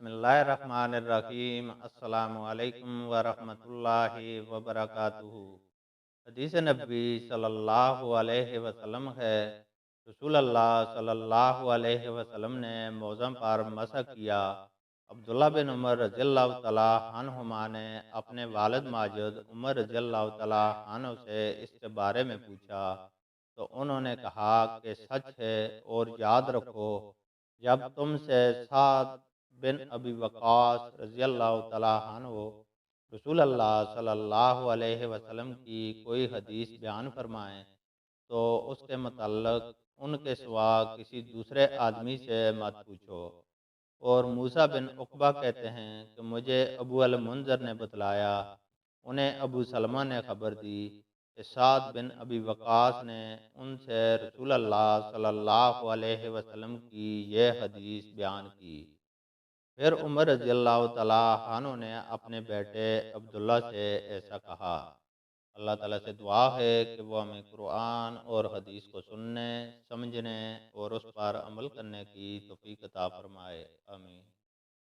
बिस्मिल्लाहिर्रहमानिर्रहीम। अस्सलामु अलैकुम वरहमतुल्लाहि वबरकातुहू। हदीस नबी सल्लल्लाहु अलैहि वसल्लम है, रसूल अल्लाह सल्लल्लाहु अलैहि वसल्लम ने मौज़म पर मसह किया। अब्दुल्ला बिन उमर रज़ियल्लाहु तआला अन्हुमा ने अपने वालिद माजिद उमर रज़ियल्लाहु तआला अन्हु से इसके बारे में पूछा, तो उन्होंने कहा कि सच है, और याद रखो, जब तुमसे साद बिन अबी वक़ास रज़ियल्लाहु तआला अन्हु रसूल अल्लाह सल्लल्लाहु अलैहि वसल्लम की कोई हदीस बयान फरमाएं, तो उसके मुतल्लिक़ उनके सिवा किसी दूसरे आदमी से मत पूछो। और मूसा बिन उक़बा कहते हैं कि मुझे अबू अल मुंज़र ने बतलाया, उन्हें अबू सलमा ने खबर दी कि साद बिन अबी वक़ास ने उनसे रसूल अल्लाह सल्लल्लाहु अलैहि वसल्लम की यह हदीस बयान की। फिर उमर रज़ियल्लाहु तआला अन्हु ने अपने बेटे अब्दुल्ला से ऐसा कहा। अल्लाह ताला से दुआ है कि वो हमें कुरान और हदीस को सुनने, समझने और उस पर अमल करने की तौफीक अता फरमाए। आमीन।